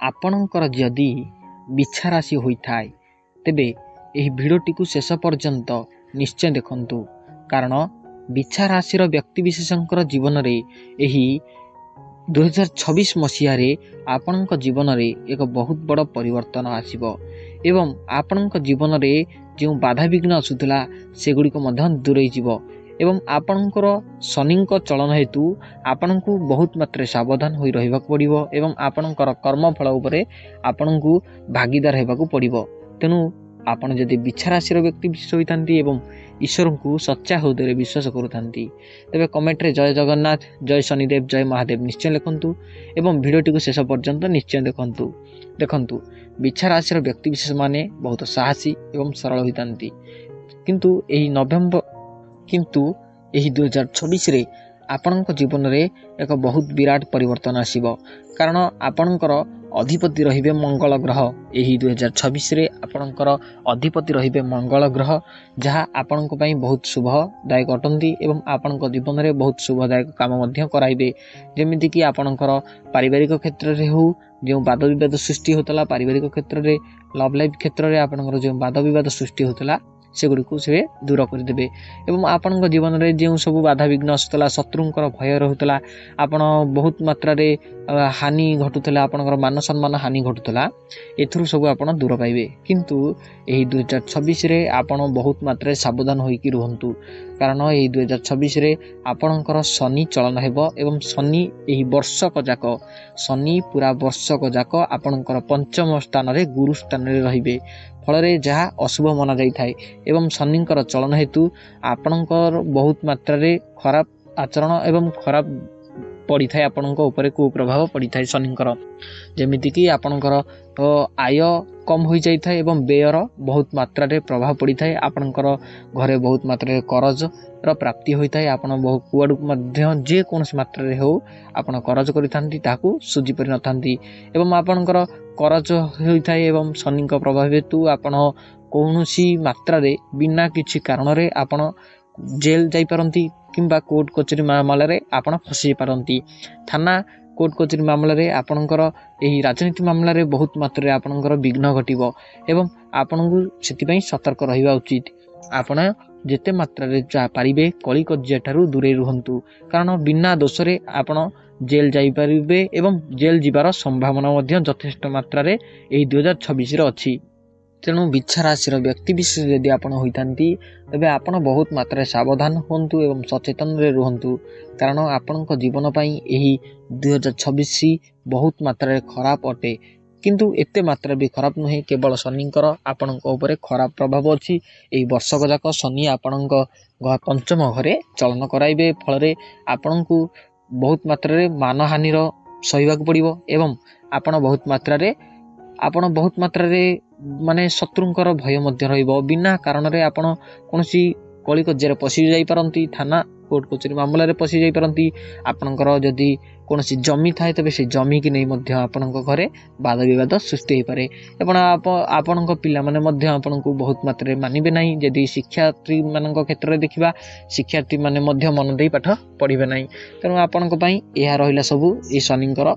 आपणकर जदि बिछा राशि होइथाय तेबे एही भिडियोटी को शेष पर्यंत निश्चय देखंतु कारण बिछा राशि व्यक्ति विशेषकर जीवन रे एही 2026 मसीह आपणक जीवन रे एक बहुत बड़ परिवर्तन आसिबो एवं आपणक जीवन रे जो बाधा विघ्न आसुतला सेगुड़ी को मध्य दूरे जीवो एवं आपणकर शनिक चलन हेतु आपण को बहुत मात्रा सावधान होई रहिबा पड़िबो एवं आपणकर कर्मफल उपरे आपण को भागीदार हेबाकू पड़िबो। तेणु आपण जदि बिछा राशि व्यक्ति विशेष होइथांती एवं ईश्वर को सच्चा हृदय विश्वास करुथांती तेबे कमेंट रे जय जगन्नाथ जय शनिदेव जय महादेव निश्चय लिखंतु एवं भिडियोटी को शेष पर्यंत निश्चय देखंतु बिछा राशि व्यक्ति विशेष माने बहुत साहसी एवं सरल होइथांती किंतु एही नवेम्बर किंतु एही 2026 रे आपणक जीवन रे एक बहुत विराट परिवर्तन आसीबो कारण आपणकर अधिपति रहिबे मंगल ग्रह। एही 2026 रे आपणकर अधिपति रहिबे मंगल ग्रह जहाँ आपणक पई बहुत शुभदायक अटंती एवं आपणक जीवन रे बहुत शुभदायक काम मध्य कराइबे जेमिति कि आपणकर पारिवारिक क्षेत्र रे हो जो वाद विवाद सृष्टि होतला पारिवारिक क्षेत्र रे लव लाइफ क्षेत्र रे आपणकर जो वाद विवाद सृष्टि होतला सेगुड़ी को से दूर करदेवे एवं आपण जीवन में जो सब बाधा विघ्न आसूला शत्रुंकर भय रोला आपण बहुत मात्रा रे हानि घटुला आपणकर मान सम्मान हानि घटुला एथुरु सब आपण दूर पाइबे किंतु एही 2026 रे आपण बहुत मात्रा सावधान होइकी रुहंतु कारण एही 2026 रे आपणकर शनि चलन हेबो एवं शनि एही वर्षक जाक शनि पूरा वर्षक जाक आपणकर पंचम स्थान रे गुरु स्थान रे रहिबे फल जहाँ अशुभ मना जाए एवं शनिंकर चलन हेतु आपणकर बहुत मात्रा रे खराब आचरण एवं खराब पड़ी थाए आपणक ऊपर कुप्रभाव पड़ी थाए शनिंकर जेमिति कि आपणकर आय कम हो जाए एवं व्ययर बहुत मात्रा रे प्रभाव पड़ी थाए आपणकर घरे बहुत मात्रा रे करज र प्राप्ति होता है आपण बहु कुआडू मध्य जे कोनोसी मात्रा रे हो आपण करज करिथांती ताकू सुझी परि नथांती एवं आपणकर करज होता है एवं शनिक प्रभाव हेतु आपण कौनसी मात्रा रे बिना किछि कारण रे आपण जेल जाई पारंती किंबा कोर्ट कचेरी मामला रे आपण फसी पारंती थाना कोर्ट कचेरी मामला रे आपणकर एही राजनीति मामला रे बहुत मात्रा रे आपणकर विघ्न घटिबो एवं आपणकु सेति पई सतर्क रहिबा उचित आपण जेते मात्रा रे जा पारिबे कली कज्या ठारू दूरे रुहंतु कारण बिना दोष रे आपण जेल जाई पारिबे एवं जेल जीवार संभावना मध्य यथेष्ट मात्रा रे एही 2026 रे अछि। तेणु बिछा राशि व्यक्ति विशेष यदि आपण होइतांती तबे आपण बहुत मात्रा सावधान होंतु एवं सचेतन रे रुहंतु कारण आपणक जीवन पई एही 2026 बहुत मात्रा रे खराब अटे किंतु एते मात्रा भी खराब नुहे केवल शनिंकर आपणक ऊपर खराब प्रभाव अछि। एही वर्षक जाक शनि आपणक पंचम घरे चलन कराइबे फल रे आपणकु बहुत मात्रा रे मानहानि रो सहिबाक पड़िबो एवं आपण बहुत मात्रा रे माने शत्रुंकर भय मध्य रहिबो बिना कारण रे आपण कोनोसी कली कज्यारे पसी जाई पारंती थाना कोर्ट कचेरी मामला रे पसी जाई पारंती आपणकर जदि कोनोसी जमी थाए तबे से जमी की नहीं मध्य आपणक घरे वाद विवाद सृष्टि हो पारे एवं आपणक पिला माने मध्य आपणको बहुत मात्रा मानिबे नाही जदि शिक्षार्थी मानक क्षेत्र रे देखिबा शिक्षार्थी माने मध्य मन देई पाठ पढ़िबे नाही तेणु आपणक पई एहा रहिला सबु ए शनिंकर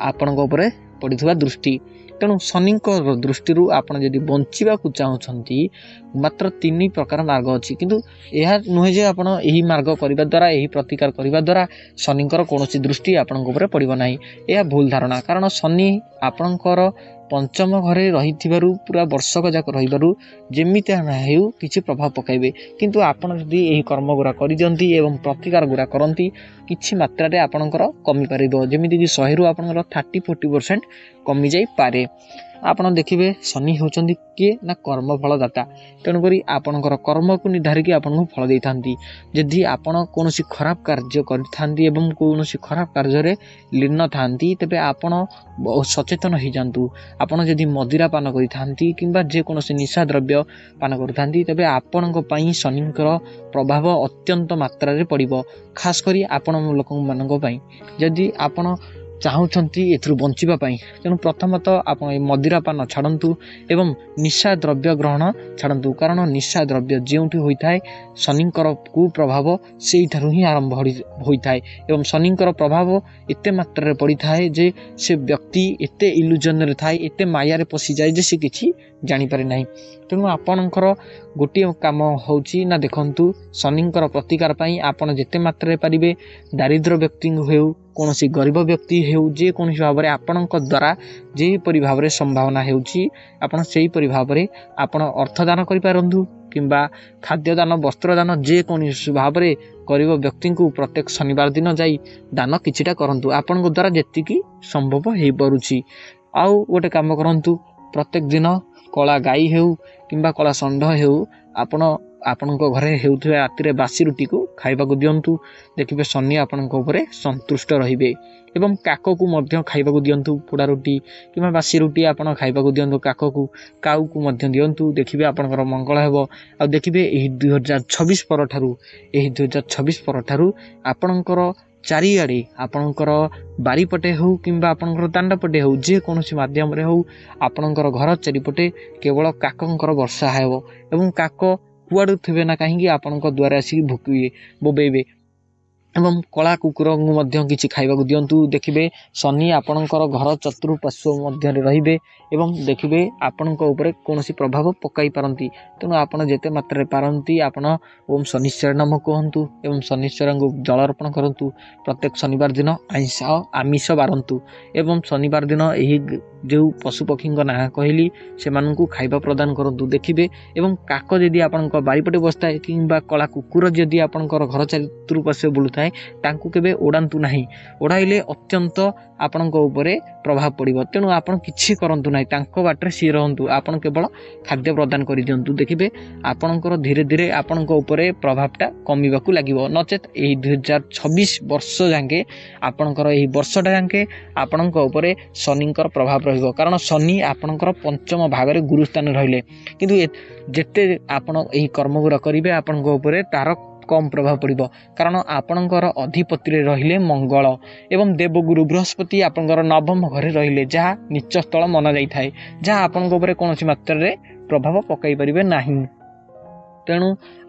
आपणक ऊपर पड़िथुवा दृष्टि तेणु शनिक दृष्टि आपण जदि बंचिबा को चाहउछंती मात्र 3 प्रकार मार्ग अछि किंतु यह नुहे जे आपण एही मार्ग करिबा द्वारा एही प्रतिकार करिबा द्वारा शनिकर कोनोसी दृष्टि आपणक ऊपर पड़िबो नाही यह भूल धारणा कारण शनि आपणकर पंचम घरे रहिथिबारु पूरा वर्षक जाक रहिबारु जेमिति हेउ किछि प्रभाव पकाइबे किंतु आपण जदि एही कर्म गुरा करि दियंती एवं प्रतिकार गुरा करंती किछि मात्रा रे आपणकर कमी पारिबो जेमिति कि 100 रु आपणकर 30-40% कमी जाई पारे। आपण देखिबे शनि होचंदी के ना कर्मफल दाता तेणुकरी आपणकर कर्म को निर्धारित आपन फल देथांती जदि आपण कोनोसी खराब कार्य करथांती एवं कोनोसी खराब कार्य रे लीन थांती तबे आपण बहुत सचेतन हो जांतु आपण जदि मदिरा पान करिथांती किंबा जे कोनोसी निशा द्रव्य पान करथांती तबे आपणक पई शनिकर प्रभाव अत्यंत मात्रा रे पड़िबो खास करी आपण लोक मानक पई जदि आपण ଚାହୁଁଛନ୍ତି ଏଥିରୁ ବଞ୍ଚିବା ପାଇଁ। ତେଣୁ ପ୍ରଥମତଃ ଆପଣ ଏ ମଦିରାପାନ ଛାଡ଼ନ୍ତୁ ଏବଂ ନିଶା ଦ୍ରବ୍ୟ ଗ୍ରହଣ ଛାଡ଼ନ୍ତୁ। କାରଣ ନିଶା ଦ୍ରବ୍ୟ ଯେଉଁଠି ହୋଇଥାଏ ଶନିଙ୍କର କୁପ୍ରଭାବ ସେଇଠାରୁ ହିଁ ଆରମ୍ଭ ହୋଇଥାଏ ଏବଂ ଶନିଙ୍କର ପ୍ରଭାବ ଏତେ ମାତ୍ରାରେ ପଡ଼ିଥାଏ ଯେ ସେ ବ୍ୟକ୍ତି ଏତେ ଇଲୁଜନରେ ଥାଏ, ଏତେ ମାୟାରେ ପଶିଯାଏ ଯେ ସେ କିଛି ଜାଣିପାରେ ନାହିଁ। ତେଣୁ ଆପଣଙ୍କର ଗୋଟିଏ କାମ ହେଉଛି ନା, ଦେଖନ୍ତୁ ଶନିଙ୍କର ପ୍ରତିକାର ପାଇଁ ଆପଣ ଯେତେ ମାତ୍ରାରେ ପାରିବେ ଦାରିଦ୍ର ବ୍ୟକ୍ତି ହେଉ, କୌଣସି ଗରିବ ବ୍ୟକ୍ତି ହେଉ, ଯେକୌଣସି ଭାବରେ ଆପଣଙ୍କ ଦ୍ୱାରା ଯେପରି ଭାବରେ ସମ୍ଭାବନା ହେଉଛି ଆପଣ ସେହିପରି ଭାବରେ ଆପଣ ଅର୍ଥଦାନ କରିପାରନ୍ତୁ କିମ୍ବା ଖାଦ୍ୟଦାନ, ବସ୍ତ୍ରଦାନ, ଯେକୌଣସି ଭାବରେ ଗରିବ ବ୍ୟକ୍ତିଙ୍କୁ ପ୍ରତ୍ୟେକ ଶନିବାର ଦିନ ଯାଇ ଦାନ କିଛିଟା କରନ୍ତୁ, ଆପଣଙ୍କ ଦ୍ୱାରା ଯେତିକି ସମ୍ଭବ ହୋଇପାରୁଛି। ଆଉ ଗୋଟେ କାମ କରନ୍ତୁ, ପ୍ରତ୍ୟେକ ଦିନ କଳା ଗାଈ ହେଉ କିମ୍ବା କଳା ଷଣ୍ଢ ହେଉ ଆପଣଙ୍କ ଘରେ ହେଉଥିବା ରାତିରେ ବାସି ରୁଟିକୁ ଖାଇବାକୁ ଦିଅନ୍ତୁ। ଦେଖିବେ ଶନି ଆପଣଙ୍କ ଉପରେ ସନ୍ତୁଷ୍ଟ ରହିବେ। ଏବଂ କାକକୁ ମଧ୍ୟ ଖାଇବାକୁ ଦିଅନ୍ତୁ, ପୋଡ଼ା ରୁଟି କିମ୍ବା ବାସି ରୁଟି ଆପଣ ଖାଇବାକୁ ଦିଅନ୍ତୁ କାଉକୁ ମଧ୍ୟ ଦିଅନ୍ତୁ। ଦେଖିବେ ଆପଣଙ୍କର ମଙ୍ଗଳ ହେବ। ଆଉ ଦେଖିବେ ଏହି 2026 ପରଠାରୁ ଆପଣଙ୍କର ଚାରିଆଡ଼େ, ଆପଣଙ୍କର ବାରିପଟେ ହେଉ କିମ୍ବା ଆପଣଙ୍କର ଦାଣ୍ଡପଟେ ହେଉ, ଯେକୌଣସି ମାଧ୍ୟମରେ ହେଉ, ଆପଣଙ୍କର ଘର ଚାରିପଟେ କେବଳ କାକଙ୍କର ବର୍ଷା ହେବ ଏବଂ କାକ କୁଆଡ଼ୁ ଥିବେ ନା କାହିଁକି ଆପଣଙ୍କ ଦ୍ୱାରେ ଆସିକି ଭୁକିବେ, ବୋବେଇବେ। ଏବଂ କଳା କୁକୁରଙ୍କୁ ମଧ୍ୟ କିଛି ଖାଇବାକୁ ଦିଅନ୍ତୁ। ଦେଖିବେ ଶନି ଆପଣଙ୍କର ଘର ଚତୁଃପାର୍ଶ୍ୱ ମଧ୍ୟରେ ରହିବେ ଏବଂ ଦେଖିବେ ଆପଣଙ୍କ ଉପରେ କୌଣସି ପ୍ରଭାବ ପକାଇ ପାରନ୍ତି। ତେଣୁ ଆପଣ ଯେତେ ମାତ୍ରାରେ ପାରନ୍ତି ଆପଣ ଓମ୍ ଶନିଶ୍ଚର ନାମ କୁହନ୍ତୁ ଏବଂ ଶନିଶ୍ଚରଙ୍କୁ ଜଳ ଅର୍ପଣ କରନ୍ତୁ। ପ୍ରତ୍ୟେକ ଶନିବାର ଦିନ ଆମିଷ ବାରନ୍ତୁ ଏବଂ ଶନିବାର ଦିନ ଏହି ଯେଉଁ ପଶୁପକ୍ଷୀଙ୍କ ନାଁ କହିଲି ସେମାନଙ୍କୁ ଖାଇବା ପ୍ରଦାନ କରନ୍ତୁ। ଦେଖିବେ ଏବଂ କାକ ଯଦି ଆପଣଙ୍କ ବାରିପଟେ ବସିଥାଏ କିମ୍ବା କଳା କୁକୁର ଯଦି ଆପଣଙ୍କର ଘର ଚତୁଃପାର୍ଶ୍ୱ ବୁଲୁଥାଏ ତାଙ୍କୁ କେବେ ଓଡ଼ାନ୍ତୁ ନାହିଁ। ଓଡ଼ାଇଲେ ଅତ୍ୟନ୍ତ ଆପଣଙ୍କ ଉପରେ ପ୍ରଭାବ ପଡ଼ିବ। ତେଣୁ ଆପଣ କିଛି କରନ୍ତୁ ନାହିଁ, ତାଙ୍କ ବାଟରେ ସିଏ ରହନ୍ତୁ, ଆପଣ କେବଳ ଖାଦ୍ୟ ପ୍ରଦାନ କରିଦିଅନ୍ତୁ। ଦେଖିବେ ଆପଣଙ୍କର ଧୀରେ ଧୀରେ ଆପଣଙ୍କ ଉପରେ ପ୍ରଭାବଟା କମିବାକୁ ଲାଗିବ। ନଚେତ୍ ଏହି 2026 ବର୍ଷ ଯାକେ ଆପଣଙ୍କର ଏହି ବର୍ଷଟା ଯାକେ ଆପଣଙ୍କ ଉପରେ ଶନିଙ୍କର ପ୍ରଭାବ ରହିବ। କାରଣ ଶନି ଆପଣଙ୍କର ପଞ୍ଚମ ଭାଗରେ ଗୁରୁ ସ୍ଥାନରେ ରହିଲେ, କିନ୍ତୁ ଯେତେ ଆପଣ ଏହି କର୍ମଗୁଡ଼ା କରିବେ ଆପଣଙ୍କ ଉପରେ ତାର କମ୍ ପ୍ରଭାବ ପଡ଼ିବ। କାରଣ ଆପଣଙ୍କର ଅଧିପତିରେ ରହିଲେ ମଙ୍ଗଳ ଏବଂ ଦେବଗୁରୁ ବୃହସ୍ପତି ଆପଣଙ୍କର ନବମ ଘରେ ରହିଲେ, ଯାହା ନୀଚ ସ୍ଥଳ ମନା ଯାଇଥାଏ, ଯାହା ଆପଣଙ୍କ ଉପରେ କୌଣସି ମାତ୍ରାରେ ପ୍ରଭାବ ପକାଇ ପାରିବେ ନାହିଁ। ତେଣୁ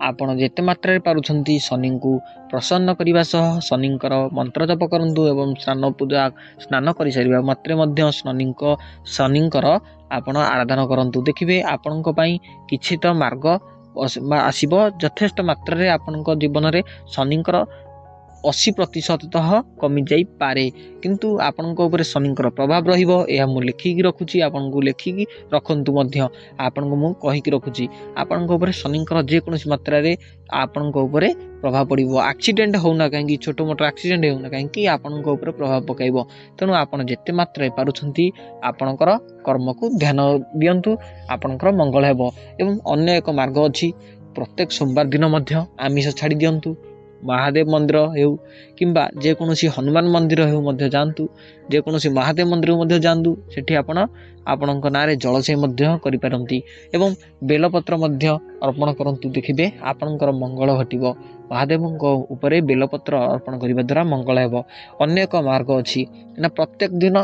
ଆପଣ ଯେତେ ମାତ୍ରାରେ ପାରୁଛନ୍ତି ଶନିଙ୍କୁ ପ୍ରସନ୍ନ କରିବା ସହ ଶନିଙ୍କର ମନ୍ତ୍ର ଜପ କରନ୍ତୁ ଏବଂ ସ୍ନାନ କରିସାରିବା ମାତ୍ରେ ମଧ୍ୟ ଶନିଙ୍କର ଆପଣ ଆରାଧନା କରନ୍ତୁ। ଦେଖିବେ ଆପଣଙ୍କ ପାଇଁ କିଛି ତ ମାର୍ଗ ଆସିବ। ଯଥେଷ୍ଟ ମାତ୍ରାରେ ଆପଣଙ୍କ ଜୀବନରେ ଶନିଙ୍କର 80% କମିଯାଇପାରେ, କିନ୍ତୁ ଆପଣଙ୍କ ଉପରେ ଶନିଙ୍କର ପ୍ରଭାବ ରହିବ। ଏହା ମୁଁ ଲେଖିକି ରଖୁଛି, ଆପଣଙ୍କୁ ଲେଖିକି ରଖନ୍ତୁ ମଧ୍ୟ। ଆପଣଙ୍କୁ ମୁଁ କହିକି ରଖୁଛି, ଆପଣଙ୍କ ଉପରେ ଶନିଙ୍କର ଯେକୌଣସି ମାତ୍ରାରେ ଆପଣଙ୍କ ଉପରେ ପ୍ରଭାବ ପଡ଼ିବ। ଆକ୍ସିଡେଣ୍ଟ ହେଉନା କାହିଁକି, ଛୋଟ ମୋଟ ଆକ୍ସିଡେଣ୍ଟ ହେଉନା କାହିଁକି ଆପଣଙ୍କ ଉପରେ ପ୍ରଭାବ ପକାଇବ। ତେଣୁ ଆପଣ ଯେତେ ମାତ୍ରାରେ ପାରୁଛନ୍ତି ଆପଣଙ୍କର କର୍ମକୁ ଧ୍ୟାନ ଦିଅନ୍ତୁ, ଆପଣଙ୍କର ମଙ୍ଗଳ ହେବ। ଏବଂ ଅନ୍ୟ ଏକ ମାର୍ଗ ଅଛି, ପ୍ରତ୍ୟେକ ସୋମବାର ଦିନ ମଧ୍ୟ ଆମିଷ ଛାଡ଼ି ଦିଅନ୍ତୁ। ମହାଦେବ ମନ୍ଦିର ହେଉ କିମ୍ବା ଯେକୌଣସି ହନୁମାନ ମନ୍ଦିର ହେଉ ମଧ୍ୟ ଯାଆନ୍ତୁ, ଯେକୌଣସି ମହାଦେବ ମନ୍ଦିରକୁ ମଧ୍ୟ ଯାଆନ୍ତୁ। ସେଠି ଆପଣଙ୍କ ନାଁରେ ଜଳସେଇ ମଧ୍ୟ କରିପାରନ୍ତି ଏବଂ ବେଲପତ୍ର ମଧ୍ୟ ଅର୍ପଣ କରନ୍ତୁ। ଦେଖିବେ ଆପଣଙ୍କର ମଙ୍ଗଳ ଘଟିବ। ମହାଦେବଙ୍କ ଉପରେ ବେଲପତ୍ର ଅର୍ପଣ କରିବା ଦ୍ୱାରା ମଙ୍ଗଳ ହେବ। ଅନ୍ୟ ଏକ ମାର୍ଗ ଅଛି ନା, ପ୍ରତ୍ୟେକ ଦିନ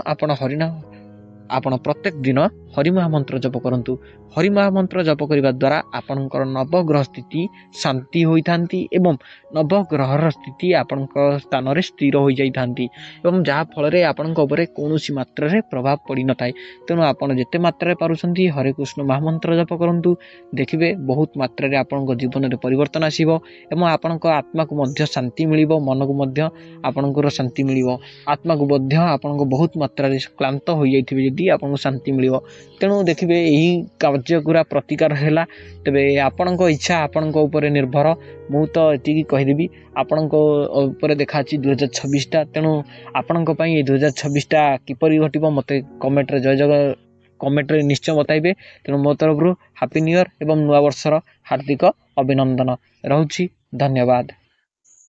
ଆପଣ ପ୍ରତ୍ୟେକ ଦିନ ହରିମହାମନ୍ତ୍ର ଜପ କରନ୍ତୁ। ହରିମହାମନ୍ତ୍ର ଜପ କରିବା ଦ୍ୱାରା ଆପଣଙ୍କର ନବଗ୍ରହ ସ୍ଥିତି ଶାନ୍ତି ହୋଇଥାନ୍ତି ଏବଂ ନବଗ୍ରହର ସ୍ଥିତି ଆପଣଙ୍କ ସ୍ଥାନରେ ସ୍ଥିର ହୋଇଯାଇଥାନ୍ତି ଏବଂ ଯାହାଫଳରେ ଆପଣଙ୍କ ଉପରେ କୌଣସି ମାତ୍ରାରେ ପ୍ରଭାବ ପଡ଼ିନଥାଏ। ତେଣୁ ଆପଣ ଯେତେ ମାତ୍ରାରେ ପାରୁଛନ୍ତି ହରେ କୃଷ୍ଣ ମହାମନ୍ତ୍ର ଜପ କରନ୍ତୁ। ଦେଖିବେ ବହୁତ ମାତ୍ରାରେ ଆପଣଙ୍କ ଜୀବନରେ ପରିବର୍ତ୍ତନ ଆସିବ ଏବଂ ଆପଣଙ୍କ ଆତ୍ମାକୁ ମଧ୍ୟ ଶାନ୍ତି ମିଳିବ, ମନକୁ ମଧ୍ୟ ଆପଣଙ୍କର ଶାନ୍ତି ମିଳିବ। ଆତ୍ମାକୁ ମଧ୍ୟ ଆପଣଙ୍କ ବହୁତ ମାତ୍ରାରେ କ୍ଳାନ୍ତ ହୋଇଯାଇଥିବେ ଯଦି ଆପଣଙ୍କୁ ଶାନ୍ତି ମିଳିବ। ତେଣୁ ଦେଖିବେ ଏହି କାର୍ଯ୍ୟଗୁଡ଼ା ପ୍ରତିକାର ହେଲା, ତେବେ ଆପଣଙ୍କ ଇଚ୍ଛା ଆପଣଙ୍କ ଉପରେ ନିର୍ଭର। ମୁଁ ତ ଏତିକି କହିଦେବି, ଆପଣଙ୍କ ଉପରେ ଦେଖାଅଛି 2026ଟା। ତେଣୁ ଆପଣଙ୍କ ପାଇଁ এই 2026ଟା କିପରି ଘଟିବ ମୋତେ କମେଣ୍ଟରେ ନିଶ୍ଚୟ ବତାଇବେ। ତେଣୁ ମୋ ତରଫରୁ ହାପି ନ୍ୟୁ ଇୟର୍ ଏବଂ ନୂଆବର୍ଷର ହାର୍ଦ୍ଦିକ ଅଭିନନ୍ଦନ ରହୁଛି। ଧନ୍ୟବାଦ।